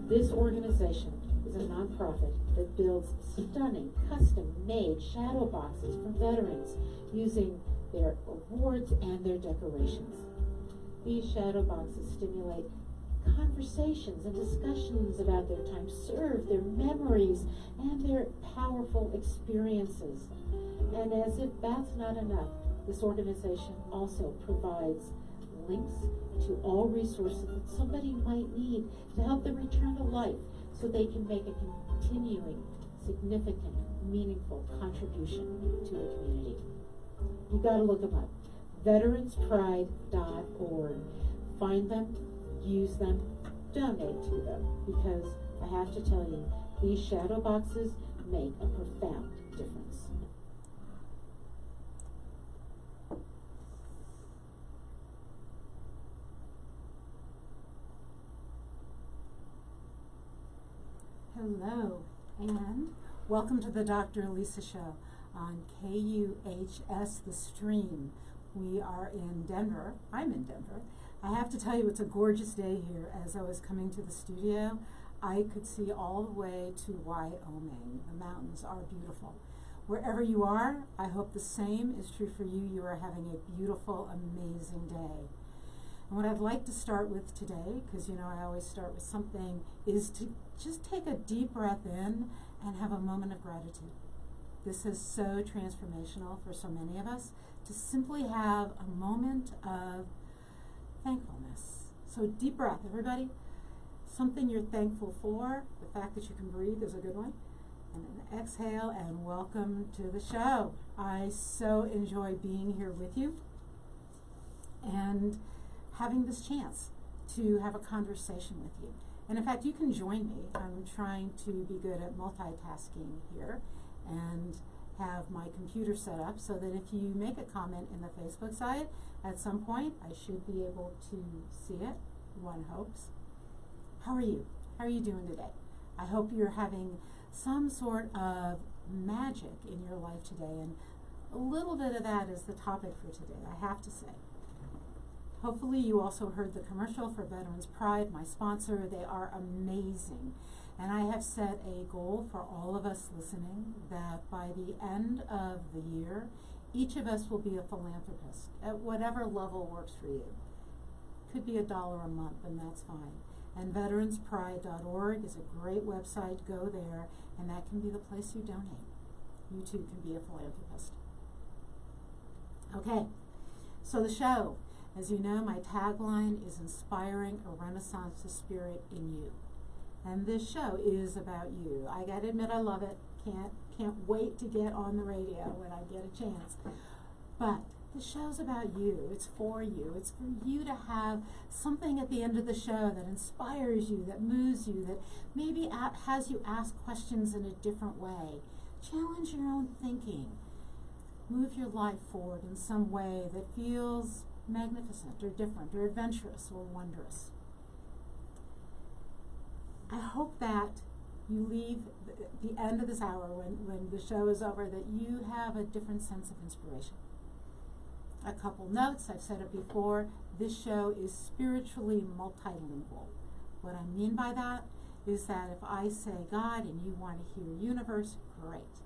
This organization is a nonprofit that builds stunning, custom-made shadow boxes for veterans using their awards and their decorations. These shadow boxes stimulate conversations and discussions about their time served, their memories, and their powerful experiences. And as if that's not enough, this organization also provides links to all resources that somebody might need to help them return to life so they can make a continuing, significant, meaningful contribution to the community. You gotta look them up. VeteransPride.org. Find them, use them, donate to them, because I have to tell you, these shadow boxes make a profound difference. Hello, and welcome to the Dr. Elisa Show on KUHS, the stream. We are in Denver. I'm in Denver. I have to tell you, it's a gorgeous day here. As I was coming to the studio, I could see all the way to Wyoming. The mountains are beautiful. Wherever you are, I hope the same is true for you. You are having a beautiful, amazing day. And what I'd like to start with today, because you know I always start with something, is to just take a deep breath in and have a moment of gratitude. This is so transformational for so many of us, to simply have a moment of thankfulness. So deep breath, everybody. Something you're thankful for. The fact that you can breathe is a good one. And then exhale, and welcome to the show. I so enjoy being here with you and having this chance to have a conversation with you. And in fact, you can join me. I'm trying to be good at multitasking here and have my computer set up so that if you make a comment in the Facebook side, at some point I should be able to see it, one hopes. How are you? How are you doing today? I hope you're having some sort of magic in your life today, and a little bit of that is the topic for today, I have to say. Hopefully you also heard the commercial for Veterans Pride, my sponsor. They are amazing. And I have set a goal for all of us listening that by the end of the year, each of us will be a philanthropist at whatever level works for you. Could be $1 a month, and that's fine. And veteranspride.org is a great website. Go there, and that can be the place you donate. You too can be a philanthropist. Okay, so the show. As you know, my tagline is inspiring a Renaissance spirit in you. And this show is about you. I gotta admit, I love it. Can't wait to get on the radio when I get a chance. But the show's about you. It's for you. It's for you to have something at the end of the show that inspires you, that moves you, that maybe has you ask questions in a different way. Challenge your own thinking. Move your life forward in some way that feels magnificent or different or adventurous or wondrous. I hope that you leave the end of this hour when the show is over, that you have a different sense of inspiration. A couple notes, I've said it before, this show is spiritually multilingual. What I mean by that is that if I say God and you want to hear universe, great.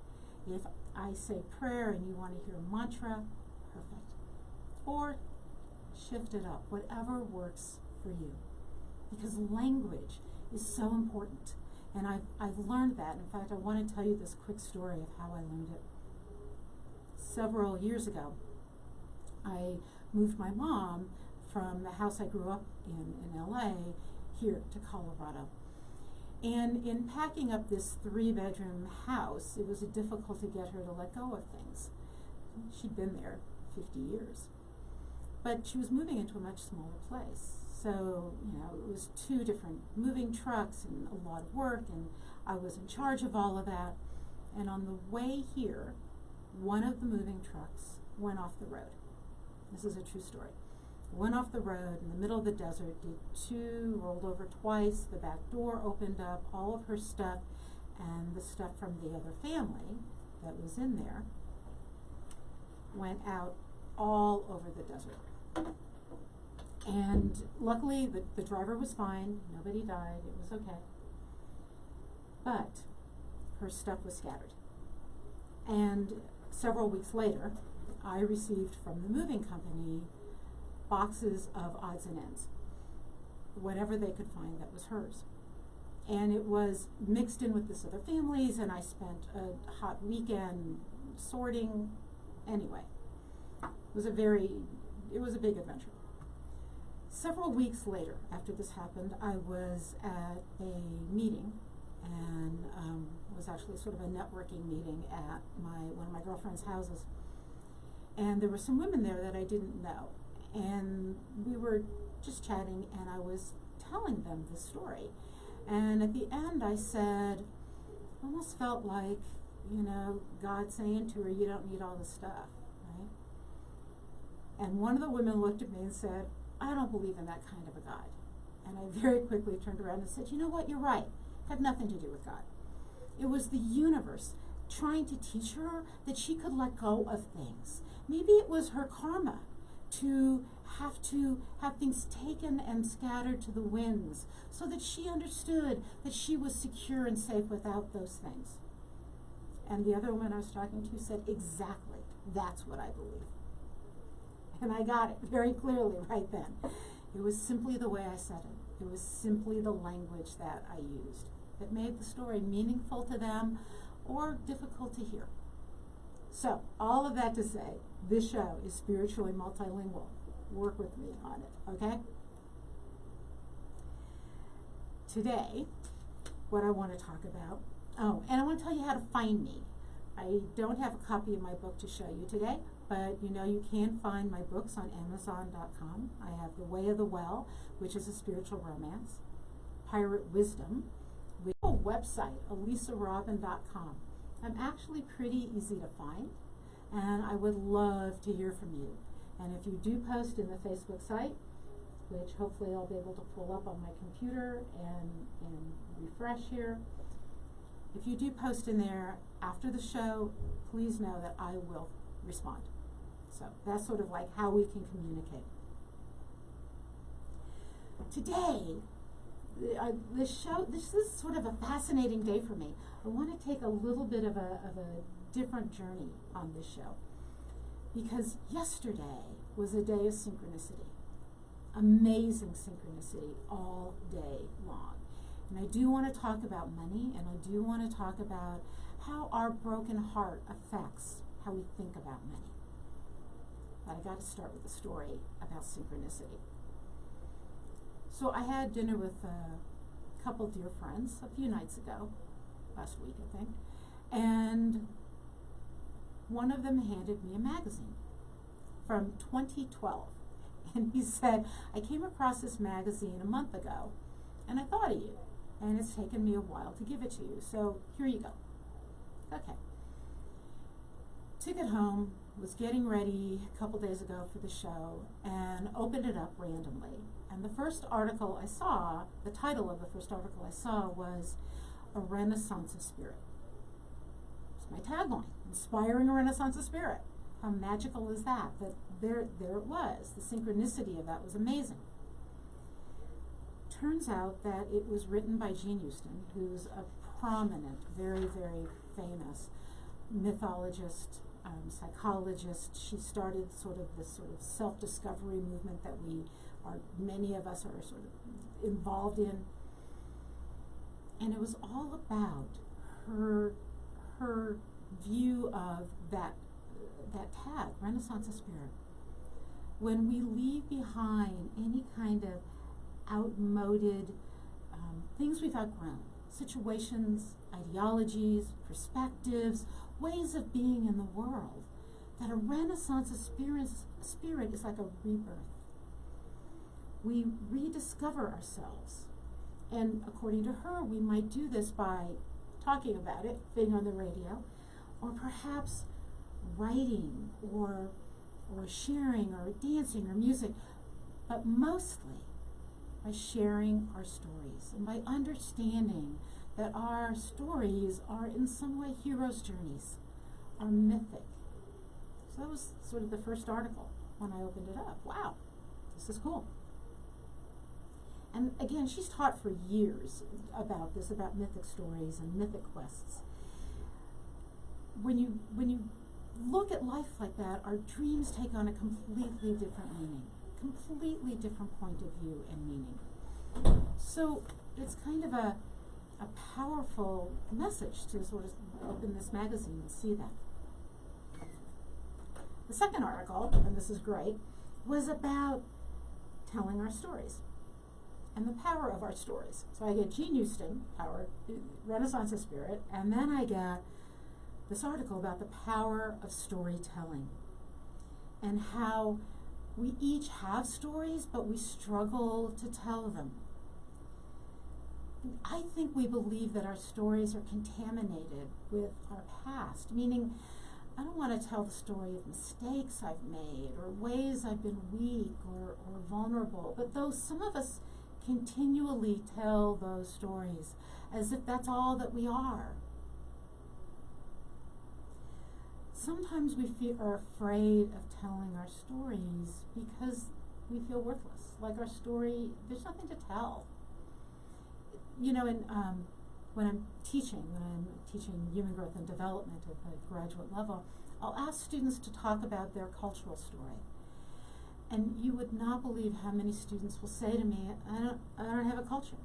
If I say prayer and you want to hear mantra, perfect. Or shift it up, whatever works for you. Because language is so important. And I've learned that. In fact, I want to tell you this quick story of how I learned it. Several years ago, I moved my mom from the house I grew up in LA here to Colorado. And in packing up this 3-bedroom house, it was difficult to get her to let go of things. She'd been there 50 years. But she was moving into a much smaller place. So, you know, it was 2 different moving trucks and a lot of work, and I was in charge of all of that. And on the way here, one of the moving trucks went off the road. This is a true story. Went off the road in the middle of the desert, did 2, rolled over twice, the back door opened up, all of her stuff and the stuff from the other family that was in there went out all over the desert. And luckily the driver was fine, nobody died, it was okay. but her stuff was scattered. And several weeks later, I received from the moving company boxes of odds and ends, whatever they could find that was hers. And it was mixed in with this other family's, and I spent a hot weekend sorting. Anyway, it was a big adventure. Several weeks later, after this happened, I was at a meeting, and it was actually sort of a networking meeting at one of my girlfriend's houses. And there were some women there that I didn't know, and we were just chatting, and I was telling them the story. And at the end I said, almost felt like, God saying to her, you don't need all this stuff, right? And one of the women looked at me and said, I don't believe in that kind of a God. And I very quickly turned around and said, you know what, you're right. It had nothing to do with God. It was the universe trying to teach her that she could let go of things. Maybe it was her karma to have things taken and scattered to the winds so that she understood that she was secure and safe without those things. And the other woman I was talking to said, exactly, that's what I believe. And I got it very clearly right then. It was simply the way I said it. It was simply the language that I used that made the story meaningful to them or difficult to hear. So, all of that to say, this show is spiritually multilingual. Work with me on it, okay? Today, what I want to talk about, and I want to tell you how to find me. I don't have a copy of my book to show you today, but you can find my books on Amazon.com. I have The Way of the Well, which is a spiritual romance, Pirate Wisdom, with a website, elisarobin.com. I'm actually pretty easy to find, and I would love to hear from you. And if you do post in the Facebook site, which hopefully I'll be able to pull up on my computer and refresh here, if you do post in there after the show, please know that I will respond. So that's sort of like how we can communicate. Today, this is sort of a fascinating day for me. I want to take a little bit of a different journey on this show, because yesterday was a day of synchronicity, amazing synchronicity all day long. And I do want to talk about money, and I do want to talk about how our broken heart affects how we think about money. But I got to start with a story about synchronicity. So I had dinner with a couple dear friends a few nights ago, last week I think, and one of them handed me a magazine from 2012. And he said, I came across this magazine a month ago, and I thought of you, and it's taken me a while to give it to you, so here you go. Okay. Took it home, was getting ready a couple days ago for the show, and opened it up randomly. And the first article I saw, the title of the first article I saw was A Renaissance of Spirit. It's my tagline, Inspiring a Renaissance of Spirit. How magical is that? But there it was. The synchronicity of that was amazing. Turns out that it was written by Jean Houston, who's a prominent, very, very famous mythologist, psychologist. She started this sort of self-discovery movement that many of us are sort of involved in. And it was all about her view of that tag, Renaissance of Spirit. When we leave behind any kind of outmoded things we've outgrown, situations, ideologies, perspectives, ways of being in the world, that a Renaissance of spirit is like a rebirth. We rediscover ourselves. And according to her, we might do this by talking about it, being on the radio, or perhaps writing, or sharing, or dancing, or music, but mostly by sharing our stories and by understanding that our stories are in some way heroes' journeys, are mythic. So that was sort of the first article when I opened it up. Wow, this is cool. And again, she's taught for years about this, about mythic stories and mythic quests. When you look at life like that, our dreams take on a completely different meaning, completely different point of view and meaning. So it's kind of a powerful message to sort of open this magazine and see that. The second article, and this is great, was about telling our stories and the power of our stories. So I get Jean Houston, Power, Renaissance of Spirit, and then I get this article about the power of storytelling and how we each have stories, but we struggle to tell them. I think we believe that our stories are contaminated with our past, meaning I don't want to tell the story of mistakes I've made or ways I've been weak or vulnerable, but though some of us continually tell those stories as if that's all that we are. Sometimes we are afraid of telling our stories because we feel worthless, like our story, there's nothing to tell. You know, when I'm teaching human growth and development at the graduate level, I'll ask students to talk about their cultural story. And you would not believe how many students will say to me, I don't have a culture.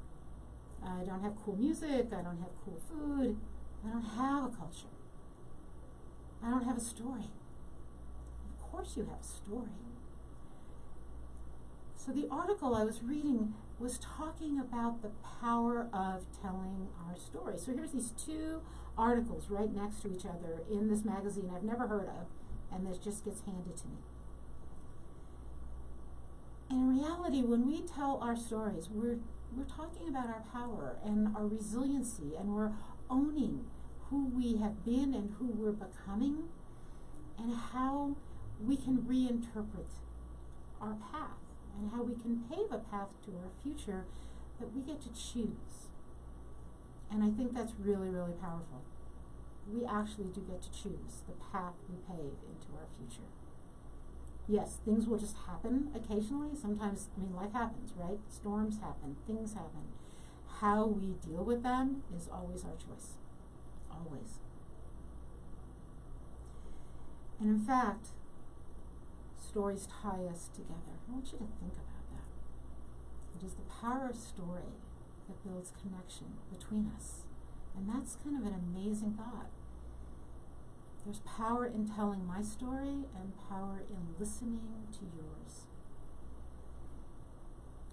I don't have cool music, I don't have cool food, I don't have a culture. I don't have a story. Of course you have a story. So the article I was reading was talking about the power of telling our story. So here's these two articles right next to each other in this magazine I've never heard of, and this just gets handed to me. And in reality, when we tell our stories, we're talking about our power and our resiliency, and we're owning who we have been and who we're becoming, and how we can reinterpret our path, and how we can pave a path to our future that we get to choose. And I think that's really, really powerful. We actually do get to choose the path we pave into our future. Yes, things will just happen occasionally. Sometimes, life happens, right? Storms happen, things happen. How we deal with them is always our choice. Always. And in fact, stories tie us together. I want you to think about that. It is the power of story that builds connection between us. And that's kind of an amazing thought. There's power in telling my story and power in listening to yours.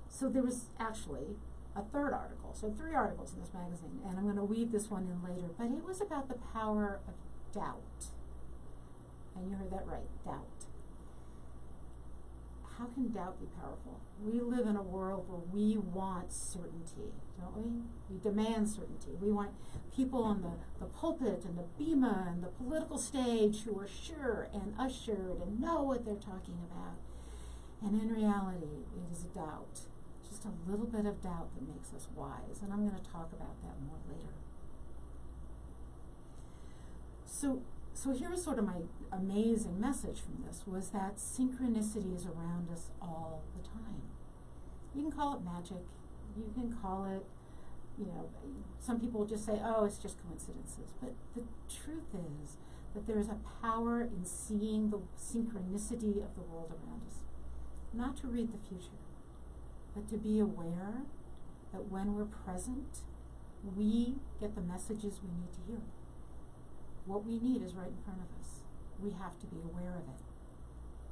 So there was actually a third article, so 3 articles in this magazine, and I'm going to weave this one in later, but it was about the power of doubt. And you heard that right, doubt. How can doubt be powerful? We live in a world where we want certainty, don't we? We demand certainty. We want people on the pulpit and the bema and the political stage who are sure and assured and know what they're talking about. And in reality, it is doubt. Just a little bit of doubt that makes us wise. And I'm going to talk about that more later. So here's sort of my amazing message from this, was that synchronicity is around us all the time. You can call it magic. You can call it, some people just say, oh, it's just coincidences. But the truth is that there is a power in seeing the synchronicity of the world around us. Not to read the future, but to be aware that when we're present, we get the messages we need to hear. What we need is right in front of us. We have to be aware of it.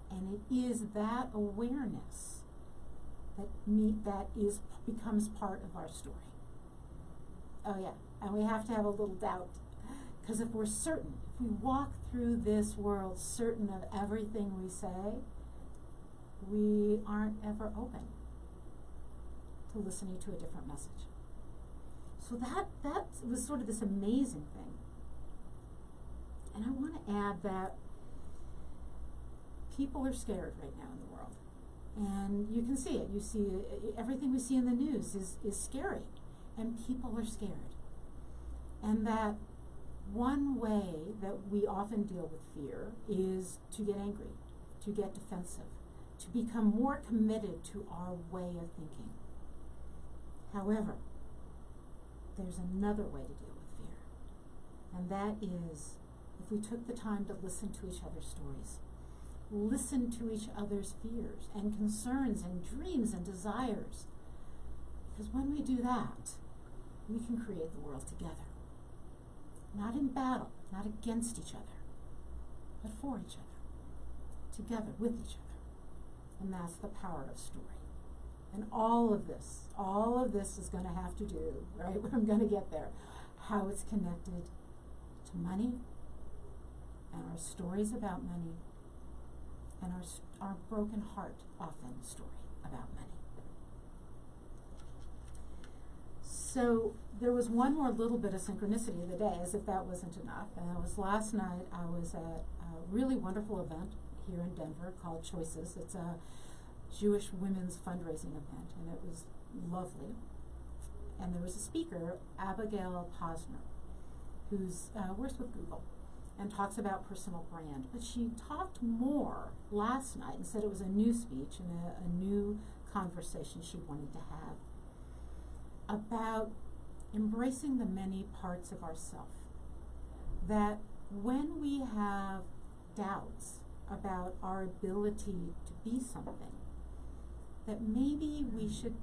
And it is that awareness that becomes part of our story. Oh yeah, and we have to have a little doubt. Because if we're certain, if we walk through this world certain of everything we say, we aren't ever open to listening to a different message. So that was sort of this amazing thing. And I want to add that people are scared right now in the world. And you can see it. You see everything we see in the news is scary. And people are scared. And that one way that we often deal with fear is to get angry, to get defensive, to become more committed to our way of thinking. However, there's another way to deal with fear, and that is if we took the time to listen to each other's stories, listen to each other's fears and concerns and dreams and desires. Because when we do that, we can create the world together. Not in battle, not against each other, but for each other, together with each other. And that's the power of story. And all of this is going to have to do, right, I'm going to get there, how it's connected to money, and our stories about money, and our broken heart, often, story about money. So there was one more little bit of synchronicity of the day, as if that wasn't enough, and it was last night. I was at a really wonderful event here in Denver called KUHS. It's a Jewish women's fundraising event, and it was lovely. And there was a speaker, Abigail Posner, who's works with Google and talks about personal brand. But she talked more last night and said it was a new speech and a new conversation she wanted to have about embracing the many parts of ourself. That when we have doubts about our ability to be something, that maybe we should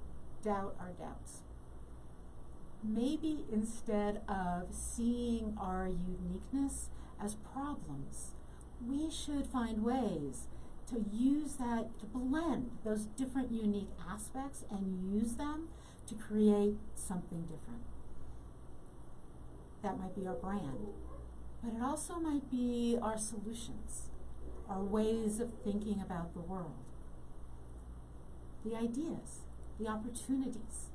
doubt our doubts. Maybe instead of seeing our uniqueness as problems, we should find ways to use that, to blend those different unique aspects and use them to create something different. That might be our brand, but it also might be our solutions, our ways of thinking about the world, the ideas, the opportunities,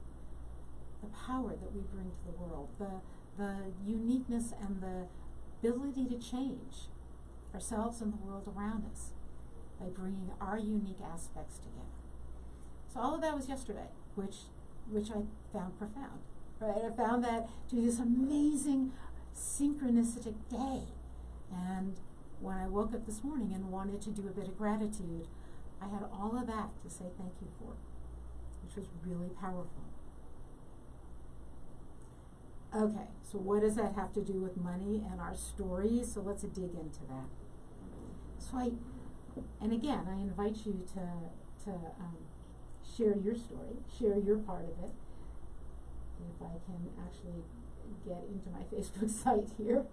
the power that we bring to the world, the uniqueness and the ability to change ourselves and the world around us by bringing our unique aspects together. So all of that was yesterday, which I found profound, right? I found that to be this amazing synchronistic day. And when I woke up this morning and wanted to do a bit of gratitude, I had all of that to say thank you for, which was really powerful. Okay, so what does that have to do with money and our stories? So let's dig into that. So and again, I invite you to share your story, share your part of it. If I can actually get into my Facebook site here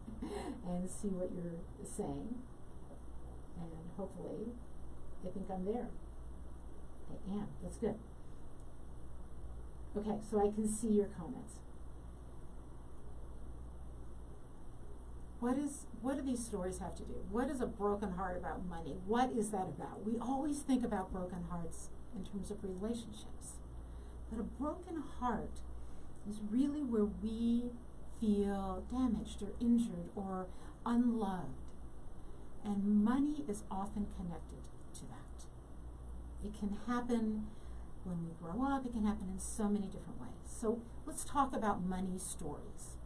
and see what you're saying. And hopefully, I think I'm there. I am, that's good. Okay, so I can see your comments. What do these stories have to do? What is a broken heart about money? What is that about? We always think about broken hearts in terms of relationships. But a broken heart is really where we feel damaged or injured or unloved. And money is often connected to that. It can happen when we grow up. It can happen in so many different ways. So let's talk about money stories.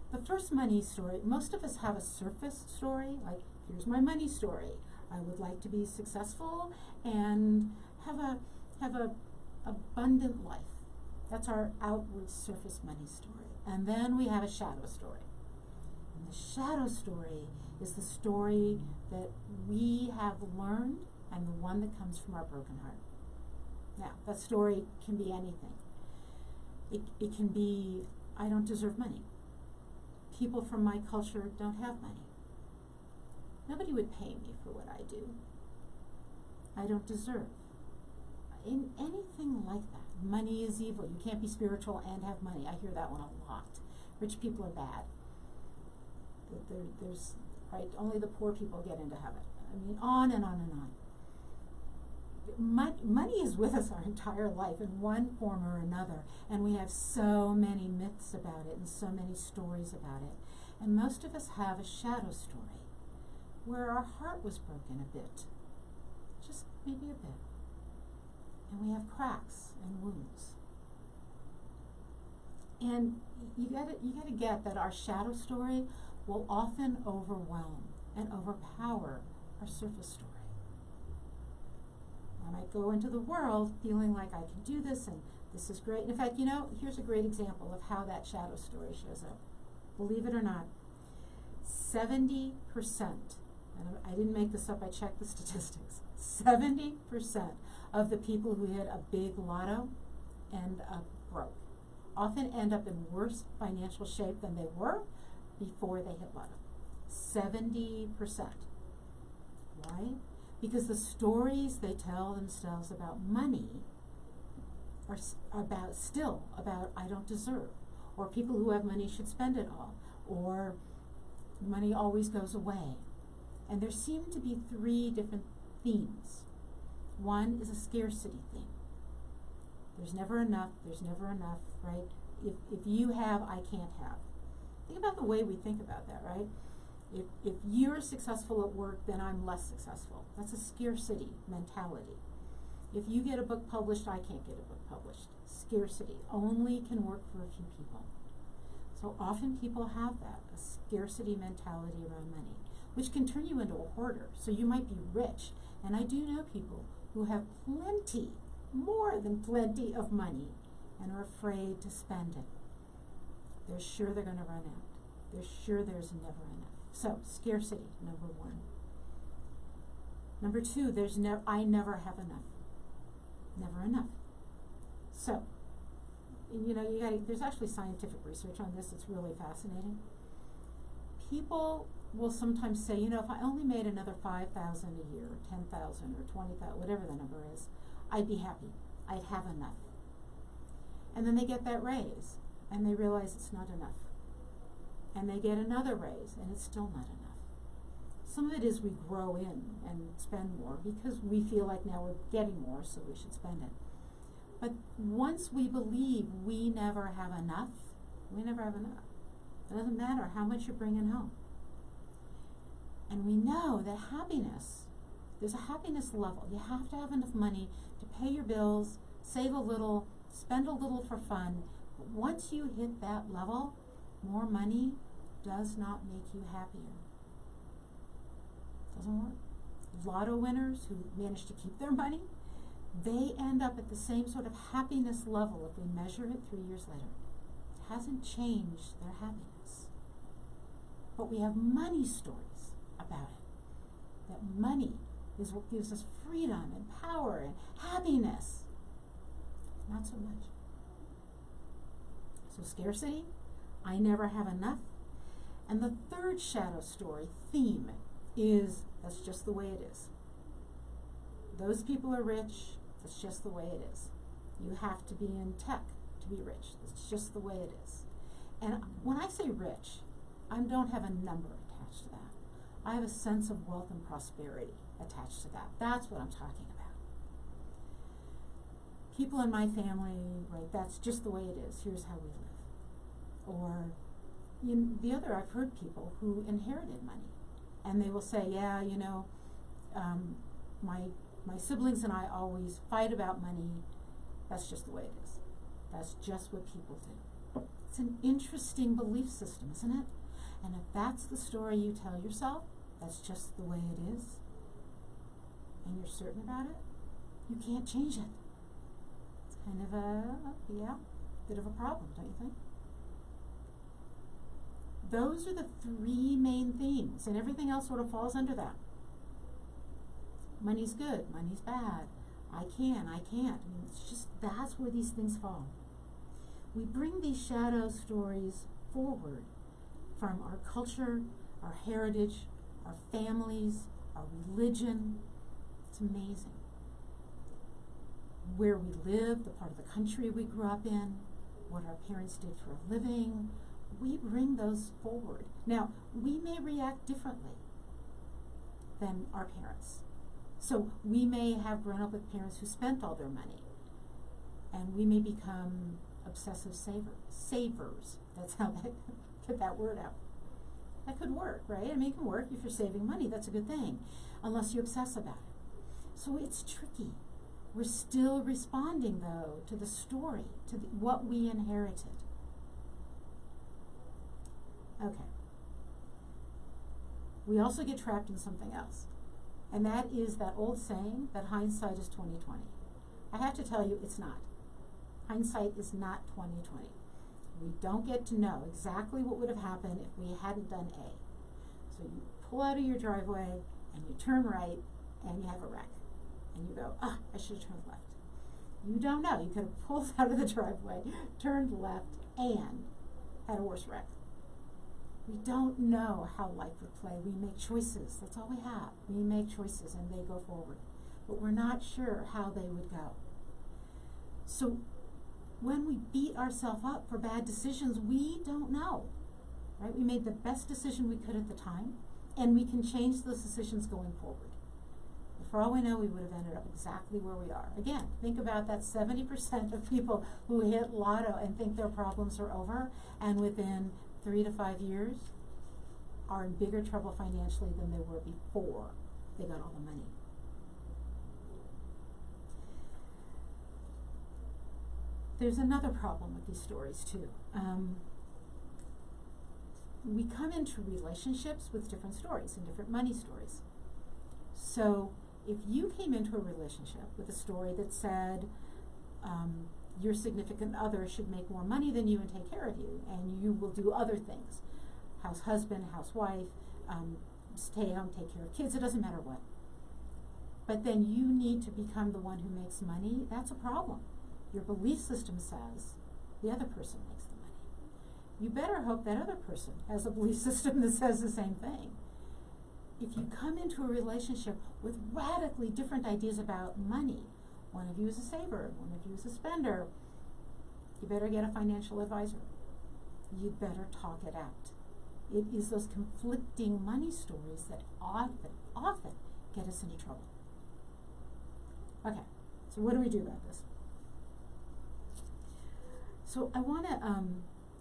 The first money story, most of us have a surface story, like, here's my money story. I would like to be successful and have a abundant life. That's our outward surface money story. And then we have a shadow story. And the shadow story is the story that we have learned and the one that comes from our broken heart. Now, that story can be anything. It can be, I don't deserve money. People from my culture don't have money. Nobody would pay me for what I do. I don't deserve. In anything like that. Money is evil. You can't be spiritual and have money. I hear that one a lot. Rich people are bad. There's, right, only the poor people get into heaven. I mean, on and on and on. Money is with us our entire life in one form or another, and we have so many myths about it and so many stories about it. And most of us have a shadow story where our heart was broken a bit, just maybe a bit, and we have cracks and wounds. And you gotta get that our shadow story will often overwhelm and overpower our surface story. I might go into the world feeling like I can do this and This is great. In fact, here's a great example of how that shadow story shows up. Believe it or not, 70%, and I didn't make this up, I checked the statistics, 70% of the people who hit a big lotto end up broke, often end up in worse financial shape than they were before they hit lotto. 70%. Why? Because the stories they tell themselves about money are about I don't deserve, or people who have money should spend it all, or money always goes away. And there seem to be three different themes. One is a scarcity theme. There's never enough, right? If you have, I can't have. Think about the way we think about that, right? If you're successful at work, then I'm less successful. That's a scarcity mentality. If you get a book published, I can't get a book published. Scarcity only can work for a few people. So often people have that, a scarcity mentality around money, which can turn you into a hoarder. So you might be rich, and I do know people who have plenty, more than plenty of money, and are afraid to spend it. They're sure they're going to run out. They're sure there's never enough. So scarcity, number one. Number two, I never have enough. Never enough. So, there's actually scientific research on this. It's really fascinating. People will sometimes say, if I only made another $5,000 a year, or $10,000, or $20,000, whatever the number is, I'd be happy. I'd have enough. And then they get that raise, and they realize it's not enough. And they get another raise, and it's still not enough. Some of it is we grow in and spend more because we feel like now we're getting more, so we should spend it. But once we believe we never have enough, we never have enough. It doesn't matter how much you're bringing home. And we know that happiness, there's a happiness level. You have to have enough money to pay your bills, save a little, spend a little for fun. But once you hit that level, more money does not make you happier. Doesn't work. Lotto winners who manage to keep their money, they end up at the same sort of happiness level if we measure it 3 years later. It hasn't changed their happiness. But we have money stories about it. That money is what gives us freedom and power and happiness. Not so much. So scarcity, I never have enough. And the third shadow story theme is that's just the way it is. Those people are rich, that's just the way it is. You have to be in tech to be rich. That's just the way it is. And when I say rich, I don't have a number attached to that. I have a sense of wealth and prosperity attached to that. That's what I'm talking about. People in my family, right, that's just the way it is. Here's how we live. Or the other, I've heard people who inherited money. And they will say, yeah, my siblings and I always fight about money. That's just the way it is. That's just what people do. It's an interesting belief system, isn't it? And if that's the story you tell yourself, that's just the way it is, and you're certain about it, you can't change it. It's kind of bit of a problem, don't you think? Those are the three main themes, and everything else sort of falls under that. Money's good, money's bad. I can't. I mean, it's just, that's where these things fall. We bring these shadow stories forward from our culture, our heritage, our families, our religion. It's amazing. Where we live, the part of the country we grew up in, what our parents did for a living, we bring those forward. Now, we may react differently than our parents. So we may have grown up with parents who spent all their money, and we may become obsessive savers. That's how they get that word out. That could work, right? I mean, it can work if you're saving money. That's a good thing, unless you obsess about it. So it's tricky. We're still responding, though, to the story, to what we inherited. Okay. We also get trapped in something else. And that is that old saying that hindsight is 20/20. I have to tell you, it's not. Hindsight is not 20/20. We don't get to know exactly what would have happened if we hadn't done A. So you pull out of your driveway and you turn right and you have a wreck. And you go, I should have turned left. You don't know. You could have pulled out of the driveway, turned left, and had a worse wreck. We don't know how life would play. We make choices. That's all we have. We make choices and they go forward. But we're not sure how they would go. So when we beat ourselves up for bad decisions, we don't know. Right? We made the best decision we could at the time, and we can change those decisions going forward. For all we know, we would have ended up exactly where we are. Again, think about that 70% of people who hit lotto and think their problems are over, and within 3 to 5 years are in bigger trouble financially than they were before they got all the money. There's another problem with these stories too. We come into relationships with different stories and different money stories. So if you came into a relationship with a story that said your significant other should make more money than you and take care of you, and you will do other things, house husband, housewife, stay home, take care of kids, it doesn't matter what. But then you need to become the one who makes money, that's a problem. Your belief system says the other person makes the money. You better hope that other person has a belief system that says the same thing. If you come into a relationship with radically different ideas about money, one of you is a saver, one of you is a spender, you better get a financial advisor. You better talk it out. It is those conflicting money stories that often get us into trouble. Okay, so what do we do about this? So I want to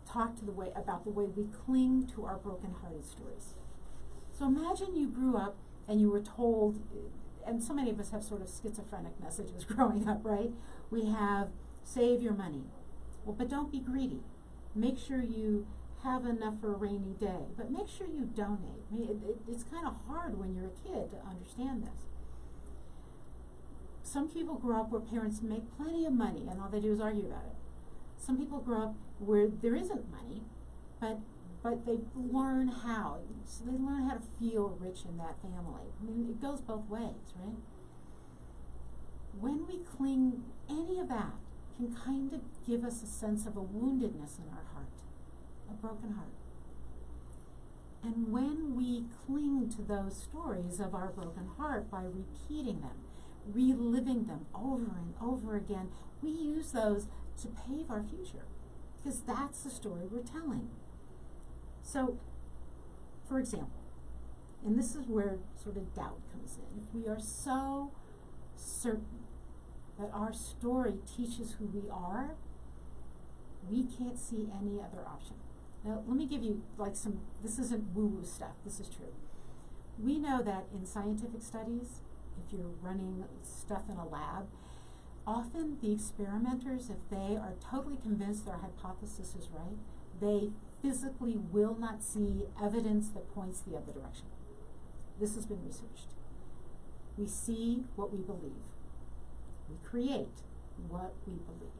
talk about the way we cling to our broken-hearted stories. So imagine you grew up and you were told, and so many of us have sort of schizophrenic messages growing up, right? We have, save your money. Well, but don't be greedy. Make sure you have enough for a rainy day, but make sure you donate. I mean, it's kind of hard when you're a kid to understand this. Some people grow up where parents make plenty of money and all they do is argue about it. Some people grow up where there isn't money, but they learn how. So they learn how to feel rich in that family. I mean, it goes both ways, right? When we cling, any of that can kind of give us a sense of a woundedness in our heart, a broken heart. And when we cling to those stories of our broken heart by repeating them, reliving them over and over again, we use those to pave our future, because that's the story we're telling. So, for example, and this is where sort of doubt comes in, if we are so certain that our story teaches who we are, we can't see any other option. Now, let me give you this isn't woo-woo stuff, this is true. We know that in scientific studies, if you're running stuff in a lab, often the experimenters, if they are totally convinced their hypothesis is right, they physically will not see evidence that points the other direction. This has been researched. We see what we believe. We create what we believe.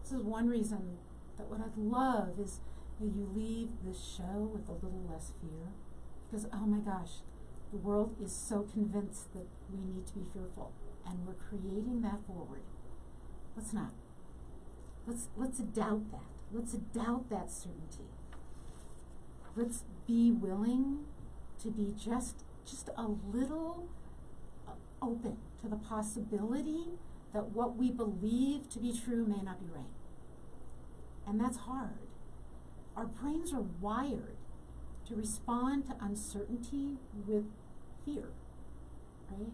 This is one reason that what I'd love is that you leave this show with a little less fear. Because, oh my gosh, the world is so convinced that we need to be fearful. And we're creating that forward. Let's not. Let's doubt that. Let's doubt that certainty. Let's be willing to be just a little open to the possibility that what we believe to be true may not be right. And that's hard. Our brains are wired to respond to uncertainty with fear. Right?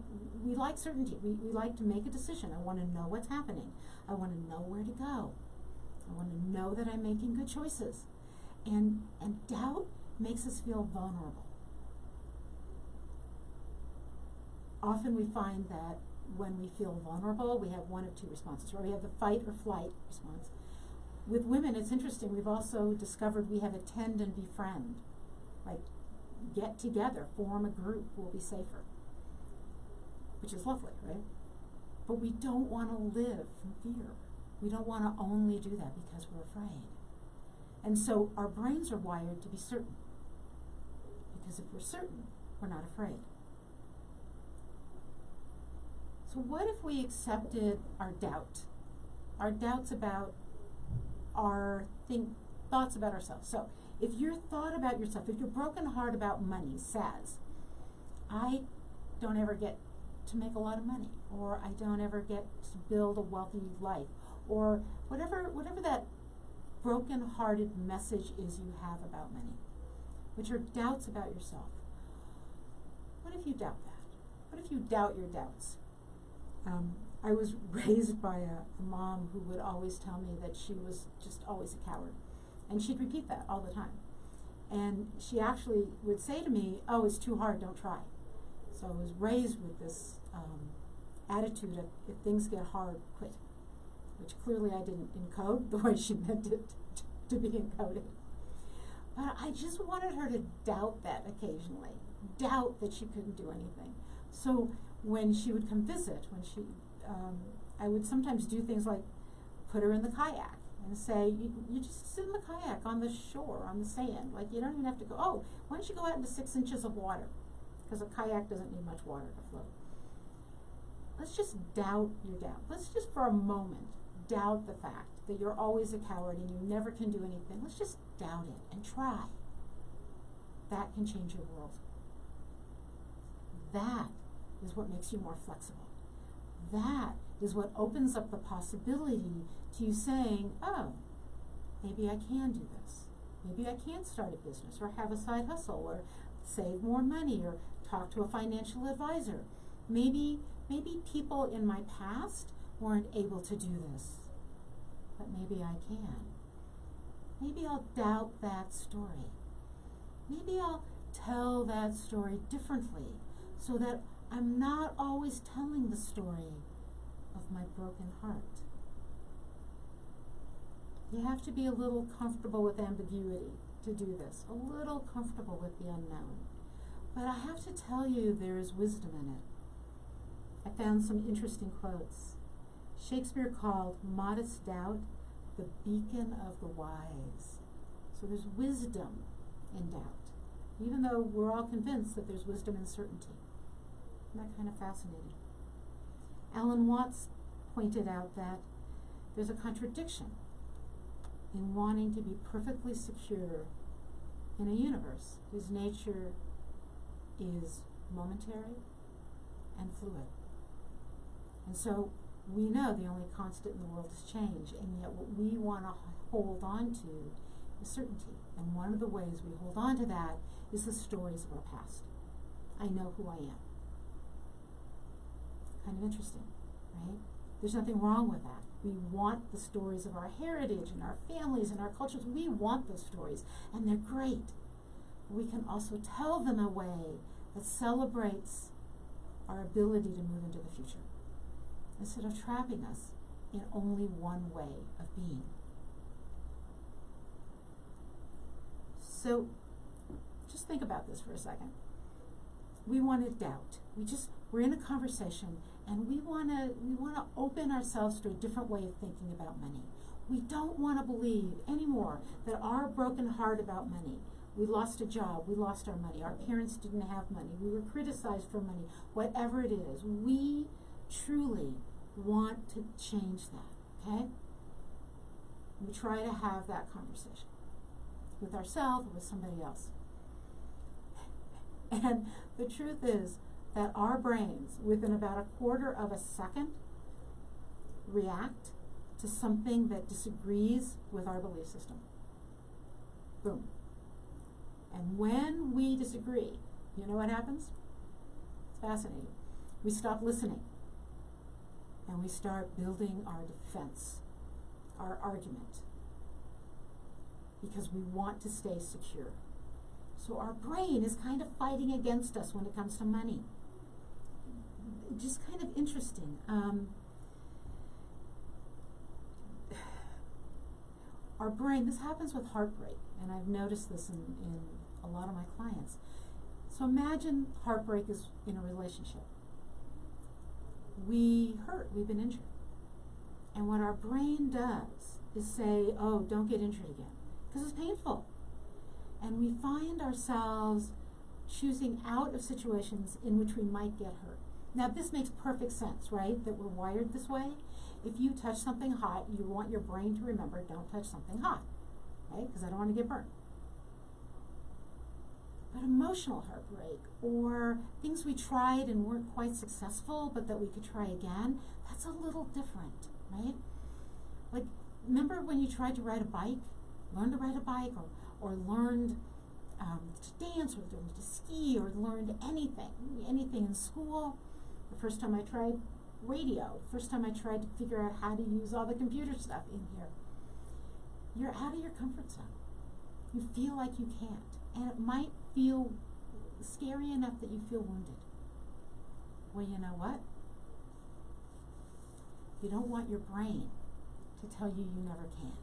We like certainty. We like to make a decision. I want to know what's happening. I want to know where to go. I want to know that I'm making good choices. And doubt makes us feel vulnerable. Often we find that when we feel vulnerable, we have one of two responses, or we have the fight or flight response. With women, it's interesting. We've also discovered we have a tend and befriend. Like, get together, form a group, we'll be safer. Which is lovely, right? But we don't want to live from fear. We don't want to only do that because we're afraid. And so our brains are wired to be certain. Because if we're certain, we're not afraid. So what if we accepted our doubt? Our doubts about our thoughts about ourselves. So if your thought about yourself, if your broken heart about money says, I don't ever get to make a lot of money, or I don't ever get to build a wealthy life, or whatever that broken-hearted message is you have about money, which are doubts about yourself. What if you doubt that? What if you doubt your doubts? I was raised by a mom who would always tell me that she was just always a coward. And she'd repeat that all the time. And she actually would say to me, oh, it's too hard, don't try. So I was raised with this attitude of, if things get hard, quit. Which clearly I didn't encode the way she meant it to be encoded. But I just wanted her to doubt that occasionally. Doubt that she couldn't do anything. So when she would come visit, I would sometimes do things like put her in the kayak and say, you just sit in the kayak on the shore, on the sand. Like, you don't even have to go, oh, why don't you go out into 6 inches of water? Because a kayak doesn't need much water to float. Let's just doubt your doubt. Let's just for a moment doubt the fact that you're always a coward and you never can do anything. Let's just doubt it and try. That can change your world. That is what makes you more flexible. That is what opens up the possibility to you saying, oh, maybe I can do this. Maybe I can start a business or have a side hustle or save more money or talk to a financial advisor. Maybe people in my past weren't able to do this, but maybe I can. Maybe I'll doubt that story. Maybe I'll tell that story differently so that I'm not always telling the story of my broken heart. You have to be a little comfortable with ambiguity to do this, a little comfortable with the unknown. But I have to tell you, there is wisdom in it. I found some interesting quotes. Shakespeare called modest doubt the beacon of the wise. So there's wisdom in doubt, even though we're all convinced that there's wisdom in certainty. Isn't that kind of fascinating? Alan Watts pointed out that there's a contradiction in wanting to be perfectly secure in a universe whose nature is momentary and fluid. And so we know the only constant in the world is change, and yet what we want to hold on to is certainty. And one of the ways we hold on to that is the stories of our past. I know who I am. Kind of interesting, right? There's nothing wrong with that. We want the stories of our heritage and our families and our cultures. We want those stories, and they're great. We can also tell them in a way that celebrates our ability to move into the future, instead of trapping us in only one way of being. So just think about this for a second. We want to doubt. We're in a conversation, and we want to open ourselves to a different way of thinking about money. We don't want to believe anymore that our broken heart about money, we lost a job, we lost our money, our parents didn't have money, we were criticized for money, whatever it is, we truly want to change that, okay? We try to have that conversation with ourselves or with somebody else. And the truth is that our brains, within about a quarter of a second, react to something that disagrees with our belief system. Boom. And when we disagree, you know what happens? It's fascinating. We stop listening. And we start building our defense, our argument, because we want to stay secure. So our brain is kind of fighting against us when it comes to money. Just kind of interesting. Our brain, this happens with heartbreak, and I've noticed this in a lot of my clients. So imagine heartbreak is in a relationship. We hurt, we've been injured. And what our brain does is say, oh, don't get injured again, because it's painful. And we find ourselves choosing out of situations in which we might get hurt. Now, this makes perfect sense, right? That we're wired this way. If you touch something hot, you want your brain to remember, don't touch something hot, right? Because I don't want to get burned. But emotional heartbreak, or things we tried and weren't quite successful, but that we could try again, that's a little different, right? Like, remember when you tried to ride a bike, learned to ride a bike, or learned to dance, or learned to ski, or learned anything in school? The first time I tried radio, first time I tried to figure out how to use all the computer stuff in here. You're out of your comfort zone. You feel like you can't. And it might feel scary enough that you feel wounded. Well, you know what? You don't want your brain to tell you you never can.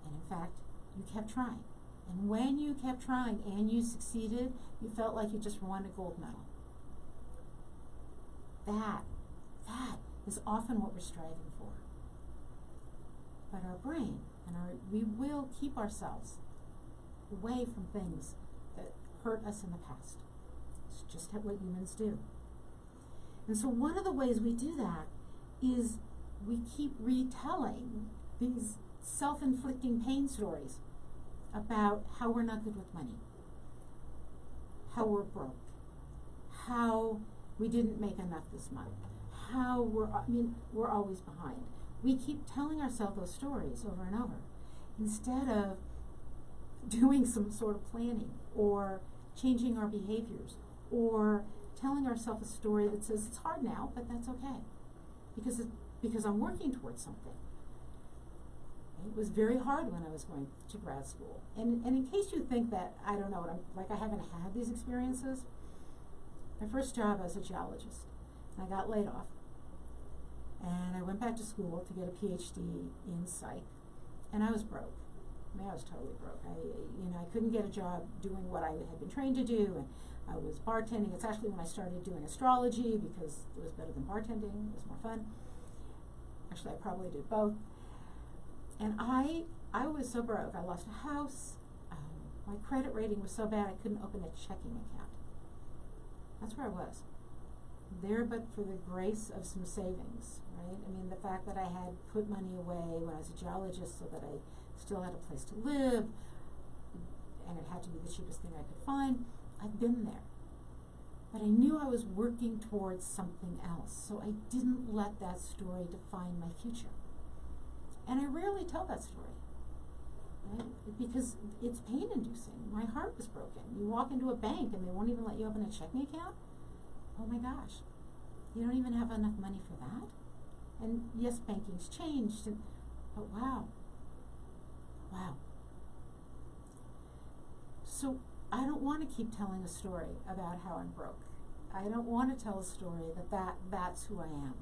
And in fact, you kept trying. And when you kept trying and you succeeded, you felt like you just won a gold medal. That is often what we're striving for. But our brain we will keep ourselves away from things that hurt us in the past. It's just what humans do. And so one of the ways we do that is we keep retelling these self-inflicting pain stories about how we're not good with money, how we're broke, how we didn't make enough this month, how we're always behind. We keep telling ourselves those stories over and over instead of doing some sort of planning or changing our behaviors or telling ourselves a story that says it's hard now, but that's okay because I'm working towards something. It was very hard when I was going to grad school. And in case you think that, I don't know, I haven't had these experiences, my first job as a geologist, I got laid off. And I went back to school to get a PhD in psych, and I was broke. I was totally broke. I couldn't get a job doing what I had been trained to do, and I was bartending. It's actually when I started doing astrology because it was better than bartending. It was more fun. Actually, I probably did both. And I was so broke. I lost a house. My credit rating was so bad I couldn't open a checking account. That's where I was. There, but for the grace of some savings, right? The fact that I had put money away when I was a geologist so that I still had a place to live, and it had to be the cheapest thing I could find. I've been there. But I knew I was working towards something else, so I didn't let that story define my future. And I rarely tell that story, right? Because it's pain-inducing. My heart was broken. You walk into a bank and they won't even let you open a checking account? Oh my gosh, you don't even have enough money for that? And yes, banking's changed, but wow. So I don't want to keep telling a story about how I'm broke. I don't want to tell a story that's who I am.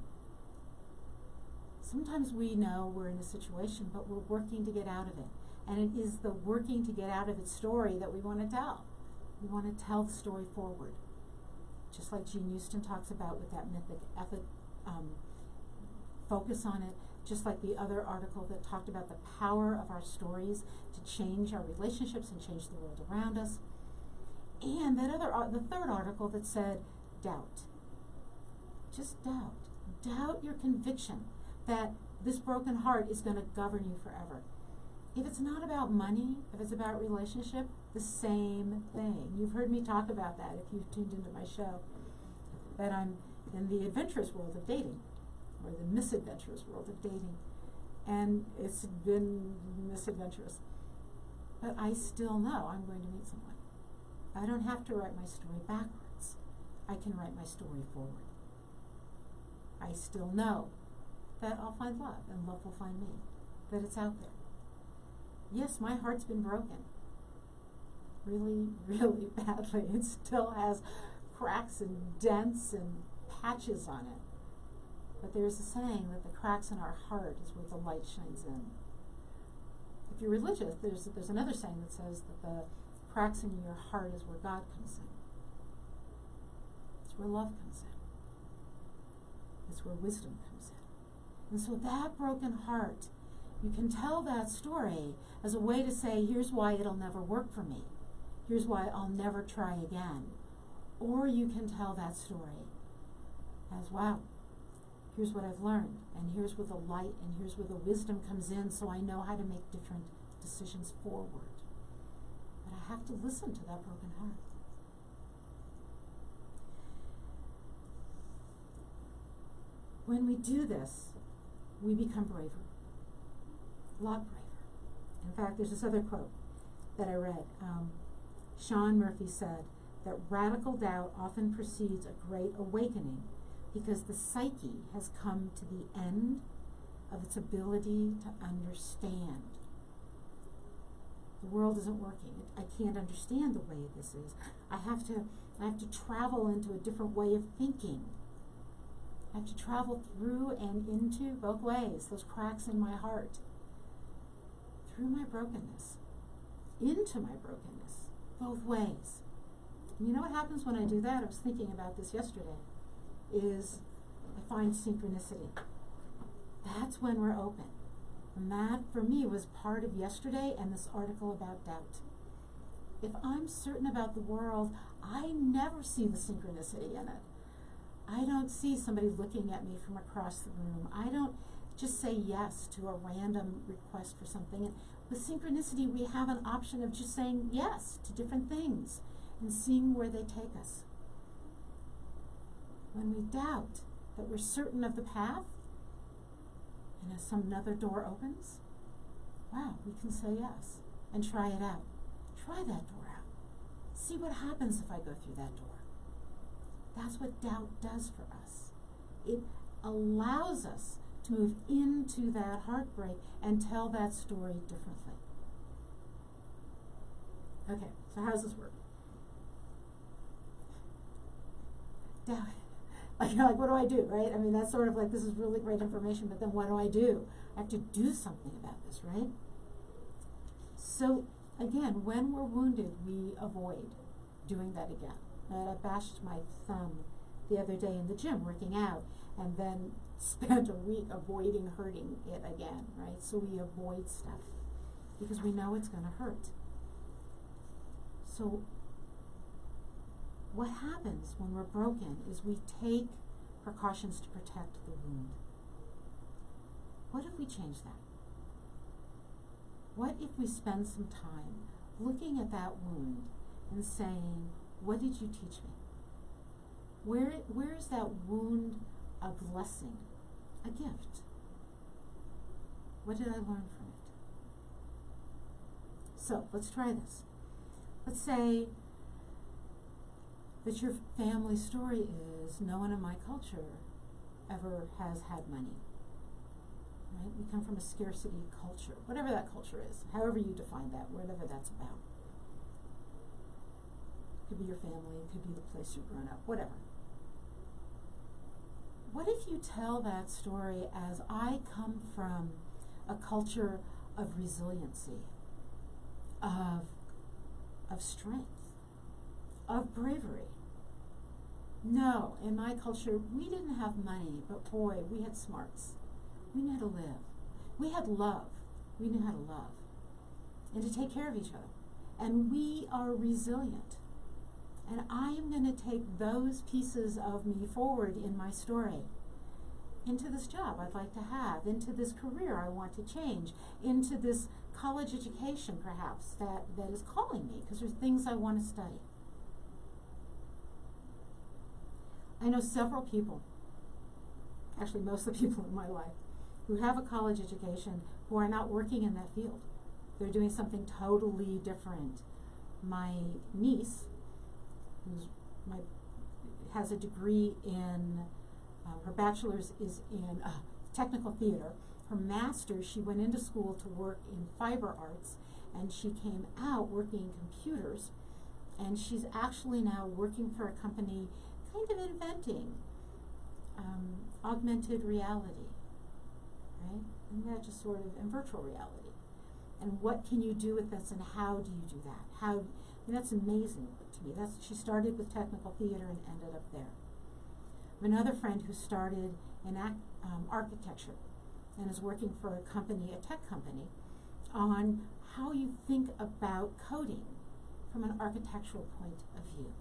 Sometimes we know we're in a situation, but we're working to get out of it. And it is the working to get out of it story that we want to tell. We want to tell the story forward. Just like Gene Houston talks about with that mythic focus on it, just like the other article that talked about the power of our stories to change our relationships and change the world around us. And the third article that said, doubt. Just doubt. Doubt your conviction that this broken heart is going to govern you forever. If it's not about money, if it's about relationship, the same thing. You've heard me talk about that if you've tuned into my show, that I'm in the adventurous world of dating, or the misadventurous world of dating. And it's been misadventurous. But I still know I'm going to meet someone. I don't have to write my story backwards. I can write my story forward. I still know that I'll find love, and love will find me, that it's out there. Yes, my heart's been broken. Really, really badly. It still has cracks and dents and patches on it. But there's a saying that the cracks in our heart is where the light shines in. If you're religious, there's another saying that says that the cracks in your heart is where God comes in. It's where love comes in. It's where wisdom comes in. And so that broken heart, you can tell that story as a way to say, here's why it'll never work for me. Here's why I'll never try again. Or you can tell that story as, wow, here's what I've learned, and here's where the light and here's where the wisdom comes in, so I know how to make different decisions forward. But I have to listen to that broken heart. When we do this, we become braver. A lot braver. In fact, there's this other quote that I read. Sean Murphy said that radical doubt often precedes a great awakening because the psyche has come to the end of its ability to understand. The world isn't working. I can't understand the way this is. I have to travel into a different way of thinking. I have to travel through and into both ways, those cracks in my heart, through my brokenness, into my brokenness, both ways. And you know what happens when I do that? I was thinking about this yesterday, is I find synchronicity. That's when we're open. And that, for me, was part of yesterday and this article about doubt. If I'm certain about the world, I never see the synchronicity in it. I don't see somebody looking at me from across the room. I don't just say yes to a random request for something. And with synchronicity, we have an option of just saying yes to different things and seeing where they take us. When we doubt that we're certain of the path, and as some another door opens, wow, we can say yes and try it out. Try that door out. See what happens if I go through that door. That's what doubt does for us. It allows us to move into that heartbreak and tell that story differently. Okay, so how does this work? Doubt. Like, what do I do, right? I mean, that's sort of like, this is really great information, but then what do? I have to do something about this, right? So, again, when we're wounded, we avoid doing that again. I bashed my thumb the other day in the gym working out and then spent a week avoiding hurting it again, right? So we avoid stuff because we know it's going to hurt. So what happens when we're broken is we take precautions to protect the wound. What if we change that? What if we spend some time looking at that wound and saying, what did you teach me? Where is that wound a blessing, a gift? What did I learn from it? So let's try this. Let's say that your family story is no one in my culture ever has had money. Right? We come from a scarcity culture, whatever that culture is, however you define that, whatever that's about. It could be your family, it could be the place you've grown up, whatever. What if you tell that story as I come from a culture of resiliency, of strength, of bravery? No, in my culture, we didn't have money, but boy, we had smarts. We knew how to live. We had love. We knew how to love and to take care of each other. And we are resilient. And I am going to take those pieces of me forward in my story into this job I'd like to have, into this career I want to change, into this college education perhaps that is calling me because there's things I want to study. I know several people, actually most of the people in my life, who have a college education who are not working in that field. They're doing something totally different. My niece, has a degree in, her bachelor's is in technical theater. Her master's, she went into school to work in fiber arts, and she came out working in computers, and she's actually now working for a company kind of inventing augmented reality, right? And that just sort of, and virtual reality. And what can you do with this, and how do you do that? I mean, that's amazing to me. She started with technical theater and ended up there. I have another friend who started in architecture, and is working for a company, a tech company, on how you think about coding from an architectural point of view.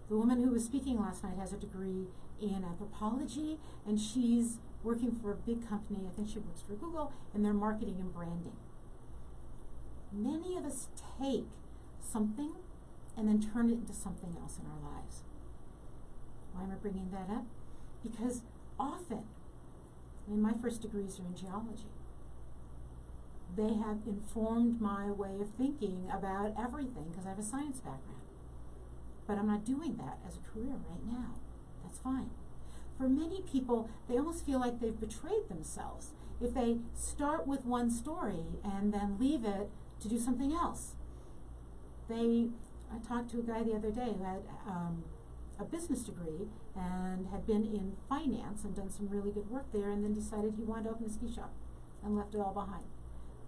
The woman who was speaking last night has a degree in anthropology, and she's working for a big company. I think she works for Google, in their marketing and branding. Many of us take something and then turn it into something else in our lives. Why am I bringing that up? Because often, my first degrees are in geology. They have informed my way of thinking about everything because I have a science background. But I'm not doing that as a career right now. That's fine. For many people, they almost feel like they've betrayed themselves if they start with one story and then leave it to do something else. I talked to a guy the other day who had a business degree and had been in finance and done some really good work there, and then decided he wanted to open a ski shop and left it all behind.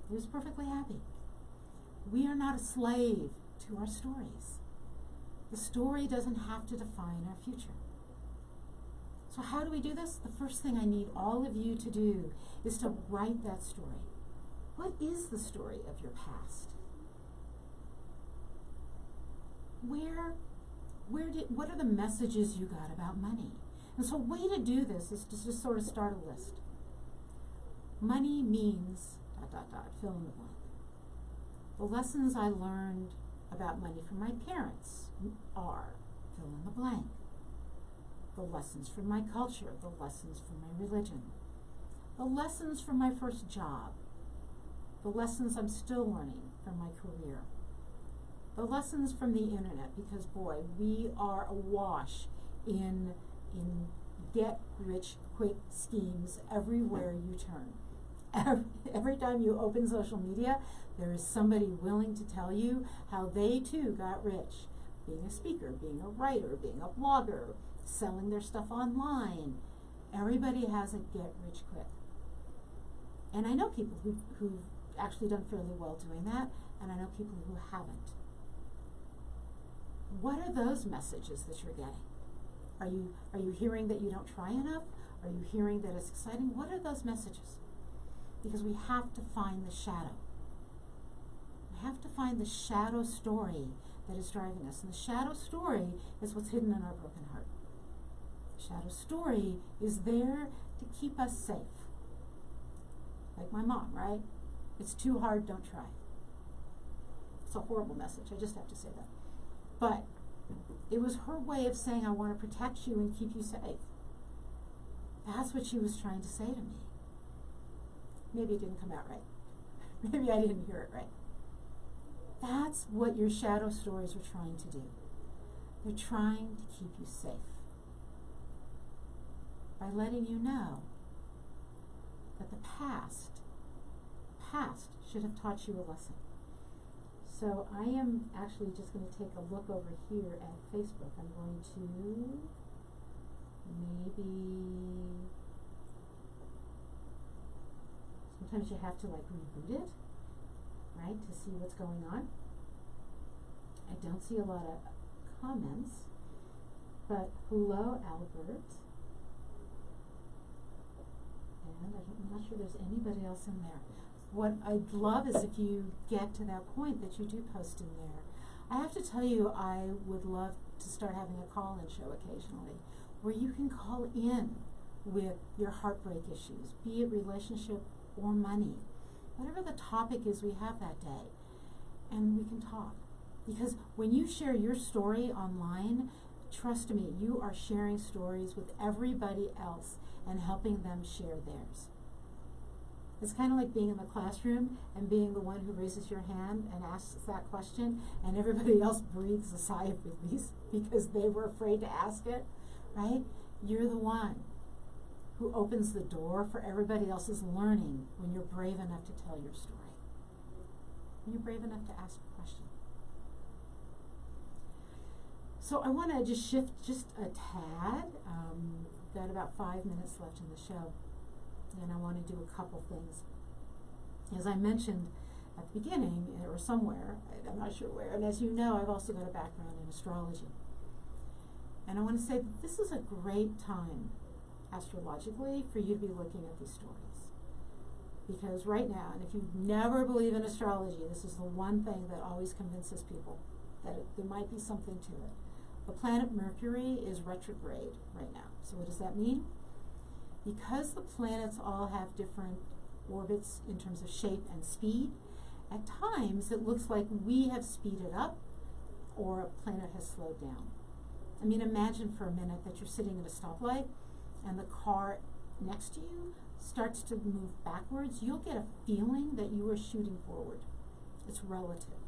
He was perfectly happy. We are not a slave to our stories. The story doesn't have to define our future. So how do we do this? The first thing I need all of you to do is to write that story. What is the story of your past? What are the messages you got about money? And so a way to do this is to just sort of start a list. Money means ... fill in the blank. The lessons I learned about money from my parents are ... fill in the blank. The lessons from my culture, the lessons from my religion, the lessons from my first job, the lessons I'm still learning from my career, the lessons from the internet, because boy, we are awash in get-rich-quick schemes everywhere you turn. Every time you open social media, there is somebody willing to tell you how they too got rich. Being a speaker, being a writer, being a blogger, selling their stuff online. Everybody has a get-rich-quick. And I know people who've actually done fairly well doing that, and I know people who haven't. What are those messages that you're getting? Are you hearing that you don't try enough? Are you hearing that it's exciting? What are those messages? Because we have to find the shadow. We have to find the shadow story that is driving us. And the shadow story is what's hidden in our broken heart. The shadow story is there to keep us safe. Like my mom, right? It's too hard, don't try. It's a horrible message, I just have to say that. But it was her way of saying, I want to protect you and keep you safe. That's what she was trying to say to me. Maybe it didn't come out right. Maybe I didn't hear it right. That's what your shadow stories are trying to do. They're trying to keep you safe by letting you know that the past should have taught you a lesson. So I am actually just going to take a look over here at Facebook. I'm going to sometimes you have to like reboot it, right, to see what's going on. I don't see a lot of comments, but hello, Albert. And I'm not sure there's anybody else in there. What I'd love is if you get to that point that you do post in there. I have to tell you, I would love to start having a call-in show occasionally where you can call in with your heartbreak issues, be it relationship or money, whatever the topic is we have that day, and we can talk. Because when you share your story online, trust me, you are sharing stories with everybody else and helping them share theirs. It's kind of like being in the classroom and being the one who raises your hand and asks that question, and everybody else breathes a sigh of release because they were afraid to ask it, right? You're the one who opens the door for everybody else's learning when you're brave enough to tell your story. When you're brave enough to ask a question. So I want to just shift just a tad. Got about 5 minutes left in the show. And I want to do a couple things. As I mentioned at the beginning, or somewhere, I'm not sure where, and as you know, I've also got a background in astrology. And I want to say that this is a great time, astrologically, for you to be looking at these stories. Because right now, and if you never believe in astrology, this is the one thing that always convinces people that there might be something to it. The planet Mercury is retrograde right now. So what does that mean? Because the planets all have different orbits in terms of shape and speed, at times it looks like we have speeded up or a planet has slowed down. I mean, imagine for a minute that you're sitting at a stoplight and the car next to you starts to move backwards. You'll get a feeling that you are shooting forward. It's relative.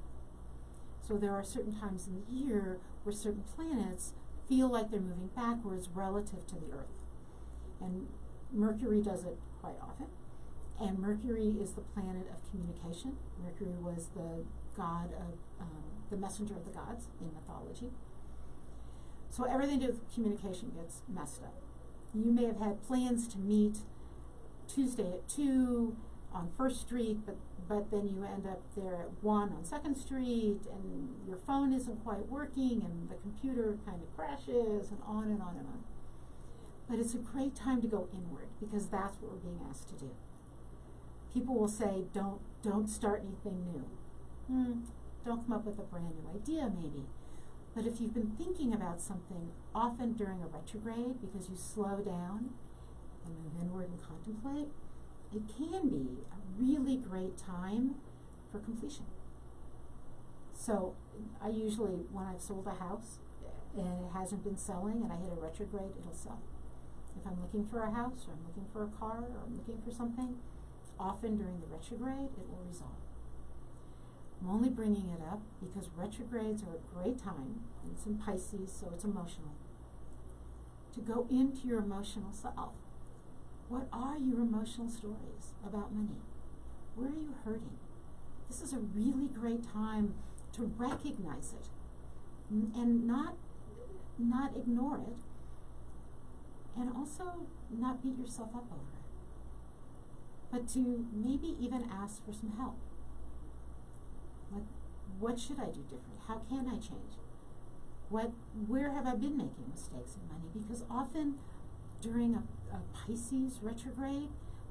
So there are certain times in the year where certain planets feel like they're moving backwards relative to the Earth. And Mercury does it quite often. And Mercury is the planet of communication. Mercury was the god of, the messenger of the gods in mythology. So everything to do with communication gets messed up. You may have had plans to meet Tuesday at 2 on 1st Street, but then you end up there at 1 on 2nd Street, and your phone isn't quite working, and the computer kind of crashes, and on and on and on. But it's a great time to go inward, because that's what we're being asked to do. People will say, don't start anything new. Don't come up with a brand new idea, maybe. But if you've been thinking about something, often during a retrograde, because you slow down and move inward and contemplate, it can be a really great time for completion. So I usually, when I've sold a house and it hasn't been selling and I hit a retrograde, it'll sell. If I'm looking for a house or I'm looking for a car or I'm looking for something, often during the retrograde, it will resolve. I'm only bringing it up because retrogrades are a great time, and it's in Pisces, so it's emotional, to go into your emotional self. What are your emotional stories about money? Where are you hurting? This is a really great time to recognize it and not ignore it, and also not beat yourself up over it, but to maybe even ask for some help. Like, what should I do different? How can I change? Where have I been making mistakes in money? Because often during a Pisces retrograde,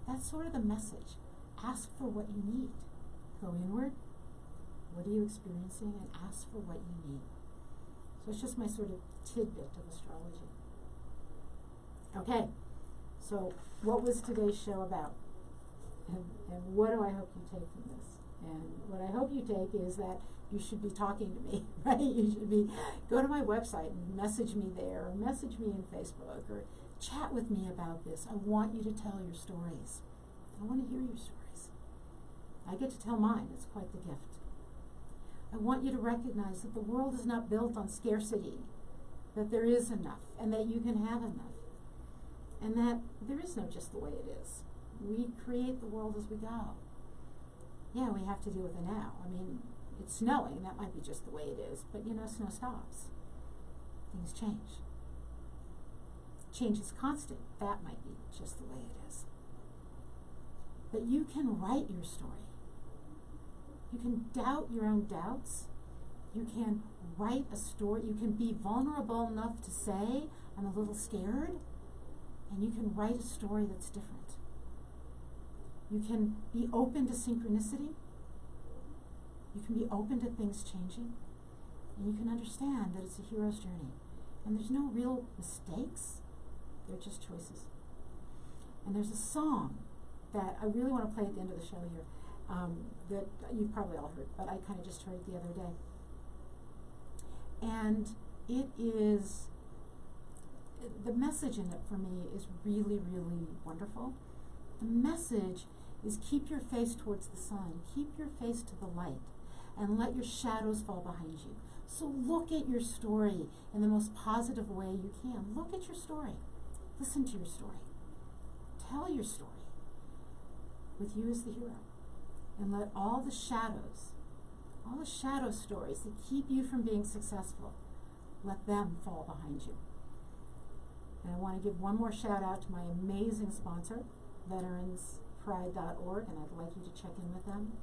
that's sort of the message. Ask for what you need. Go inward. What are you experiencing? And ask for what you need. So it's just my sort of tidbit of astrology. Okay, so what was today's show about? And what do I hope you take from this? And what I hope you take is that you should be talking to me, right? You should go to my website and message me there, or message me in Facebook, or chat with me about this. I want you to tell your stories. I want to hear your stories. I get to tell mine. It's quite the gift. I want you to recognize that the world is not built on scarcity, that there is enough, and that you can have enough, and that there is no just the way it is. We create the world as we go. Yeah, we have to deal with it now. I mean, it's snowing. That might be just the way it is. But, snow stops. Things change. Change is constant. That might be just the way it is. But you can write your story. You can doubt your own doubts. You can write a story. You can be vulnerable enough to say, I'm a little scared. And you can write a story that's different. You can be open to synchronicity. You can be open to things changing. And you can understand that it's a hero's journey. And there's no real mistakes. They're just choices. And there's a song that I really want to play at the end of the show here that you've probably all heard, but I kind of just heard it the other day. And it is, the message in it for me is really, really wonderful. The message is keep your face towards the sun, keep your face to the light, and let your shadows fall behind you. So look at your story in the most positive way you can. Look at your story. Listen to your story. Tell your story with you as the hero. And let all the shadow stories that keep you from being successful, let them fall behind you. And I want to give one more shout out to my amazing sponsor, veteranspride.org, and I'd like you to check in with them.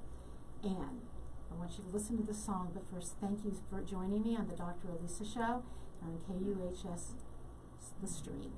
And I want you to listen to this song, but first, thank you for joining me on the Dr. Elisa Show on KUHS, The Stream.